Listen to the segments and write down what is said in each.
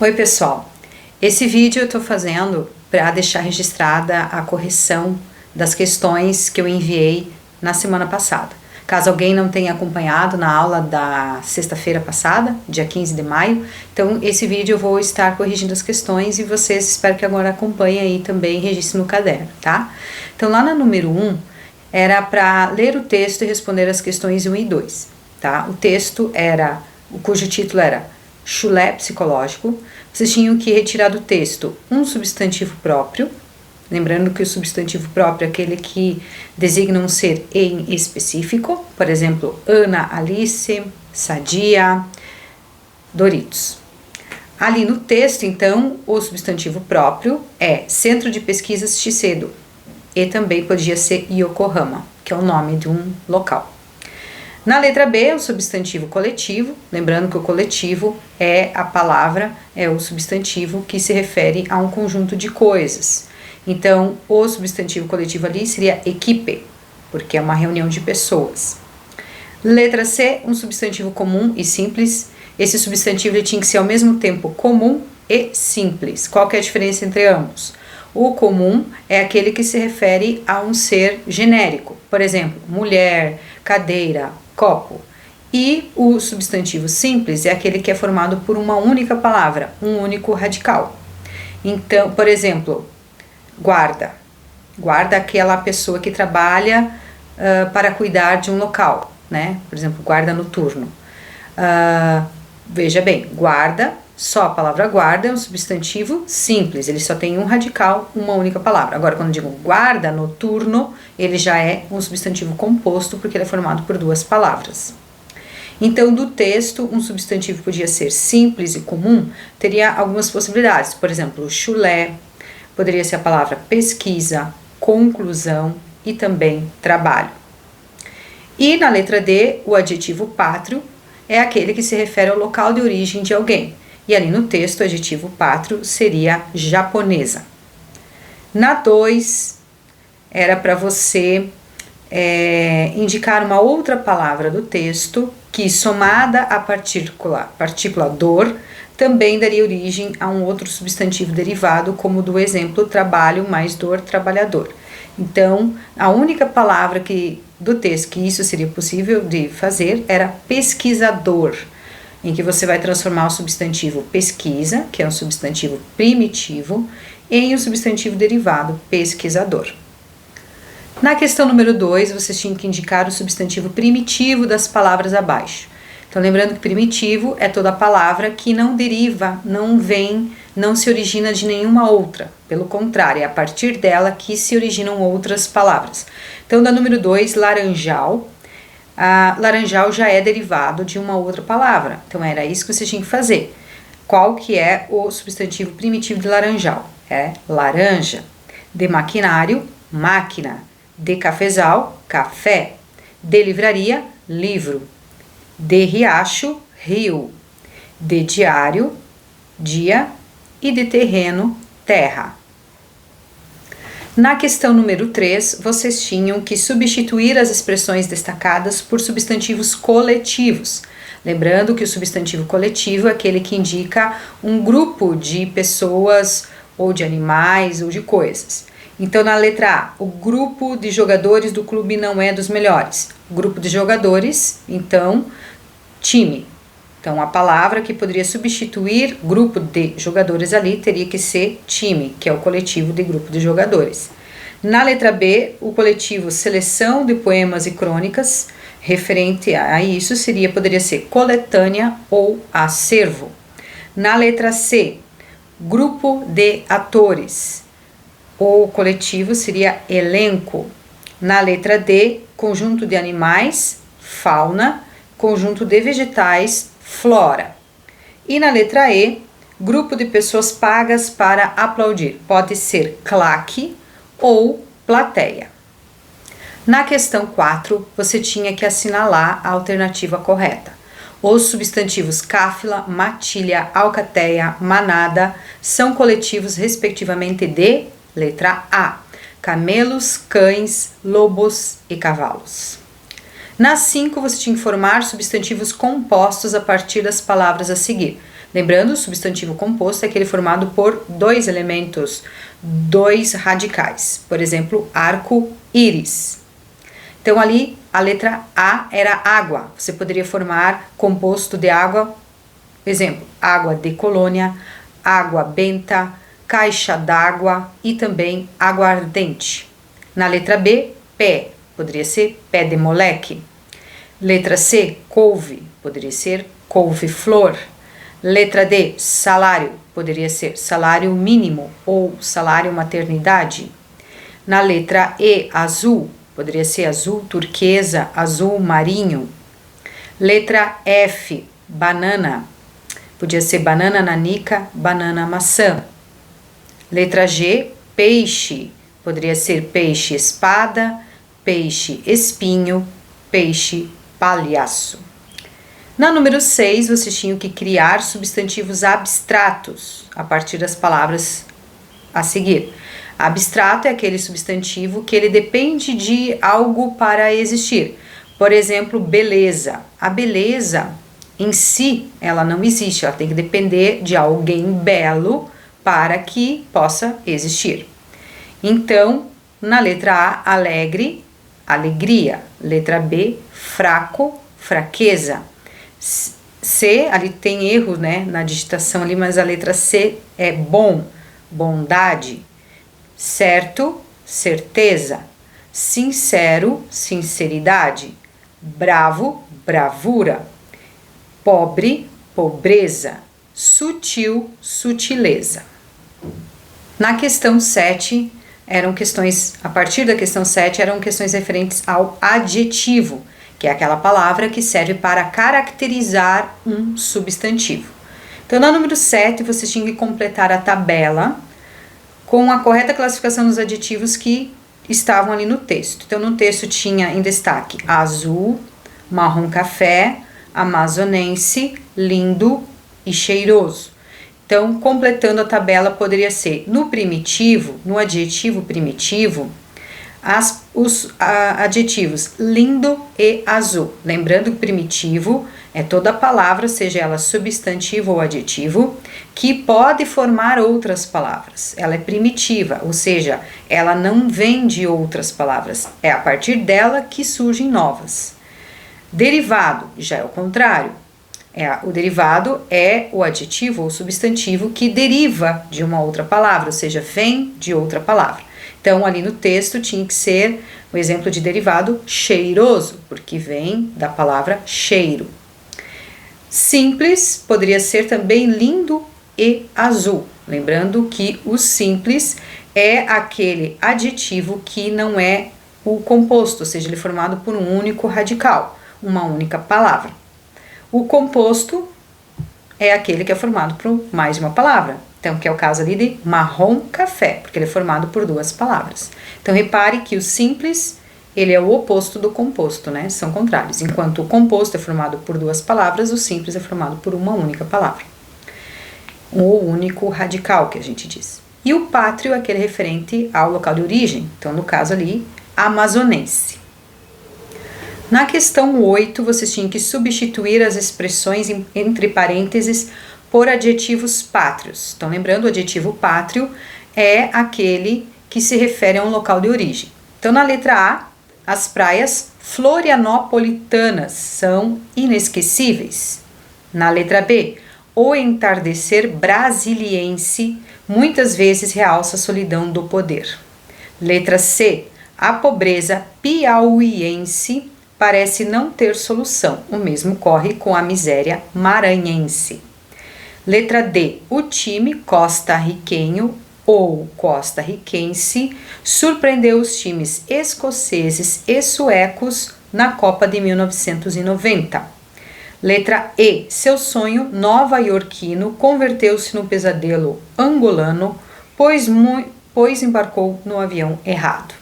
Oi pessoal, esse vídeo eu estou fazendo para deixar registrada a correção das questões que eu enviei na semana passada. Caso alguém não tenha acompanhado na aula da sexta-feira passada, dia 15 de maio, então esse vídeo eu vou estar corrigindo as questões e vocês espero que agora acompanhem aí também e registrem no caderno, tá? Então lá na número 1 era para ler o texto e responder as questões 1 e 2, tá? O texto era, cujo título era Chulé psicológico. Vocês tinham que retirar do texto um substantivo próprio, lembrando que o substantivo próprio é aquele que designa um ser em específico, por exemplo, Ana, Alice, Sadia, Doritos. Ali no texto, então, o substantivo próprio é Centro de Pesquisas Shiseido, e também podia ser Yokohama, que é o nome de um local. Na letra B, o substantivo coletivo, lembrando que o coletivo é a palavra, é o substantivo que se refere a um conjunto de coisas. Então, o substantivo coletivo ali seria equipe, porque é uma reunião de pessoas. Letra C, um substantivo comum e simples. Esse substantivo ele tinha que ser ao mesmo tempo comum e simples. Qual que é a diferença entre ambos? O comum é aquele que se refere a um ser genérico, por exemplo, mulher, cadeira, copo. E o substantivo simples é aquele que é formado por uma única palavra, um único radical. Então, por exemplo, guarda. Guarda é aquela pessoa que trabalha para cuidar de um local, né? Por exemplo, guarda noturno. Veja bem, guarda, só a palavra guarda é um substantivo simples, ele só tem um radical, uma única palavra. Agora, quando eu digo guarda noturno, ele já é um substantivo composto, porque ele é formado por duas palavras. Então, do texto, um substantivo podia ser simples e comum, teria algumas possibilidades. Por exemplo, chulé, poderia ser a palavra pesquisa, conclusão e também trabalho. E na letra D, o adjetivo pátrio é aquele que se refere ao local de origem de alguém. E ali no texto, o adjetivo pátrio seria japonesa. Na 2, era para você indicar uma outra palavra do texto que, somada à partícula dor, também daria origem a um outro substantivo derivado, como do exemplo trabalho mais dor, trabalhador. Então, a única palavra do texto que isso seria possível de fazer era pesquisador, em que você vai transformar o substantivo pesquisa, que é um substantivo primitivo, em um substantivo derivado pesquisador. Na questão número 2, vocês tinham que indicar o substantivo primitivo das palavras abaixo. Então, lembrando que primitivo é toda palavra que não deriva, não vem, não se origina de nenhuma outra. Pelo contrário, é a partir dela que se originam outras palavras. Então, da número 2, laranjal. Laranjal já é derivado de uma outra palavra. Então, era isso que você tinha que fazer. Qual que é o substantivo primitivo de laranjal? É laranja. De maquinário, máquina. De cafezal, café. De livraria, livro. De riacho, rio. De diário, dia. E de terreno, terra. Na questão número 3, vocês tinham que substituir as expressões destacadas por substantivos coletivos. Lembrando que o substantivo coletivo é aquele que indica um grupo de pessoas, ou de animais, ou de coisas. Então, na letra A, o grupo de jogadores do clube não é dos melhores. O grupo de jogadores, então, time. Então, a palavra que poderia substituir grupo de jogadores ali teria que ser time, que é o coletivo de grupo de jogadores. Na letra B, o coletivo seleção de poemas e crônicas, referente a isso, poderia ser coletânea ou acervo. Na letra C, grupo de atores, o coletivo seria elenco. Na letra D, conjunto de animais, fauna, conjunto de vegetais, flora. E na letra E, grupo de pessoas pagas para aplaudir. Pode ser claque ou plateia. Na questão 4, você tinha que assinalar a alternativa correta. Os substantivos cáfila, matilha, alcateia, manada são coletivos respectivamente de letra A, camelos, cães, lobos e cavalos. Na 5, você tinha que formar substantivos compostos a partir das palavras a seguir. Lembrando, o substantivo composto é aquele formado por 2 elementos, 2 radicais. Por exemplo, arco-íris. Então, ali, a letra A era água. Você poderia formar composto de água, exemplo, água de colônia, água benta, caixa d'água e também aguardente. Na letra B, pé, poderia ser pé de moleque. Letra C, couve, poderia ser couve-flor. Letra D, salário, poderia ser salário mínimo ou salário maternidade. Na letra E, azul, poderia ser azul turquesa, azul marinho. Letra F, banana, podia ser banana nanica, banana maçã. Letra G, peixe, poderia ser peixe espada, peixe espinho, peixe palhaço. Na número 6, vocês tinham que criar substantivos abstratos a partir das palavras a seguir. Abstrato é aquele substantivo que ele depende de algo para existir. Por exemplo, beleza. A beleza em si, ela não existe, ela tem que depender de alguém belo para que possa existir. Então, na letra A, alegre, alegria. Letra B, fraco, fraqueza. C, ali tem erro, né, na digitação ali, mas a letra C é bom, bondade. Certo, certeza. Sincero, sinceridade. Bravo, bravura. Pobre, pobreza. Sutil, sutileza. Na questão 7, a partir da questão 7, eram questões referentes ao adjetivo, que é aquela palavra que serve para caracterizar um substantivo. Então, na número 7, vocês tinham que completar a tabela com a correta classificação dos adjetivos que estavam ali no texto. Então, no texto tinha em destaque azul, marrom café, amazonense, lindo e cheiroso. Então, completando a tabela, poderia ser no adjetivo primitivo, os adjetivos lindo e azul. Lembrando que primitivo é toda palavra, seja ela substantivo ou adjetivo, que pode formar outras palavras. Ela é primitiva, ou seja, ela não vem de outras palavras. É a partir dela que surgem novas. Derivado já é o contrário. O derivado é o adjetivo ou substantivo que deriva de uma outra palavra, ou seja, vem de outra palavra. Então, ali no texto tinha que ser o exemplo de derivado cheiroso, porque vem da palavra cheiro. Simples poderia ser também lindo e azul. Lembrando que o simples é aquele adjetivo que não é o composto, ou seja, ele é formado por um único radical, uma única palavra. O composto é aquele que é formado por mais de uma palavra. Então, que é o caso ali de marrom café, porque ele é formado por 2 palavras. Então, repare que o simples, ele é o oposto do composto, né? São contrários. Enquanto o composto é formado por 2 palavras, o simples é formado por uma única palavra. O único radical, que a gente diz. E o pátrio é aquele referente ao local de origem. Então, no caso ali, amazonense. Na questão 8, vocês tinham que substituir as expressões entre parênteses por adjetivos pátrios. Então, lembrando, o adjetivo pátrio é aquele que se refere a um local de origem. Então, na letra A, as praias florianopolitanas são inesquecíveis. Na letra B, o entardecer brasiliense muitas vezes realça a solidão do poder. Letra C, a pobreza piauiense parece não ter solução. O mesmo ocorre com a miséria maranhense. Letra D, o time costarriquenho ou costarriquense surpreendeu os times escoceses e suecos na Copa de 1990. Letra E, seu sonho nova-iorquino converteu-se num pesadelo angolano, pois embarcou no avião errado.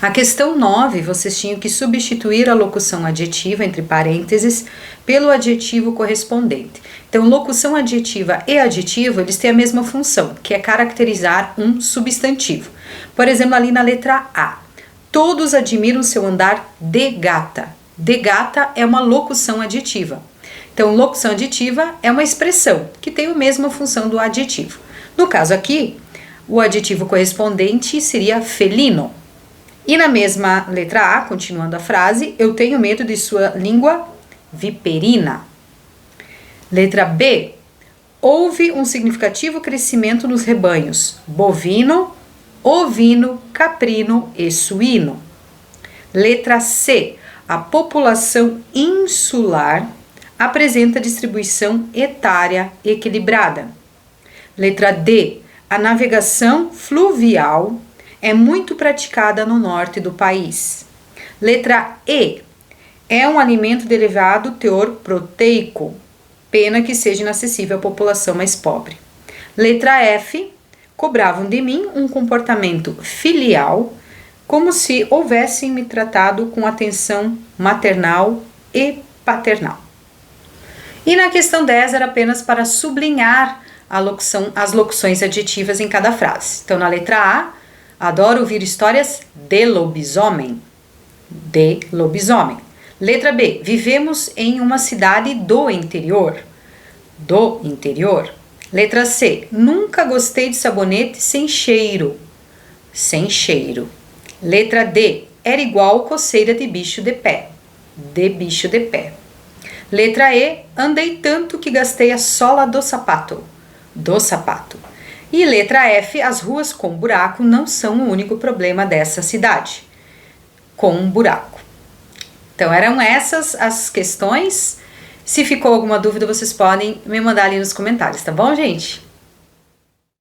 A questão 9, vocês tinham que substituir a locução adjetiva, entre parênteses, pelo adjetivo correspondente. Então, locução adjetiva e adjetivo, eles têm a mesma função, que é caracterizar um substantivo. Por exemplo, ali na letra A, Todos admiram seu andar de gata. De gata é uma locução aditiva. Então, locução aditiva é uma expressão que tem a mesma função do adjetivo. No caso aqui, o adjetivo correspondente seria felino. E na mesma letra A, continuando a frase, eu tenho medo de sua língua viperina. Letra B, houve um significativo crescimento nos rebanhos bovino, ovino, caprino e suíno. Letra C, a população insular apresenta distribuição etária equilibrada. Letra D, a navegação fluvial é muito praticada no norte do país. Letra E, é um alimento de elevado teor proteico, pena que seja inacessível à população mais pobre. Letra F, cobravam de mim um comportamento filial, como se houvessem me tratado com atenção maternal e paternal. E na questão 10 era apenas para sublinhar as locuções adjetivas em cada frase. Então, na letra A, adoro ouvir histórias de lobisomem. De lobisomem. Letra B, vivemos em uma cidade do interior. Do interior. Letra C, nunca gostei de sabonete sem cheiro. Sem cheiro. Letra D, era igual coceira de bicho de pé. De bicho de pé. Letra E, andei tanto que gastei a sola do sapato. Do sapato. E letra F, as ruas com buraco não são o único problema dessa cidade. Com um buraco. Então, eram essas as questões. Se ficou alguma dúvida, vocês podem me mandar ali nos comentários, tá bom, gente?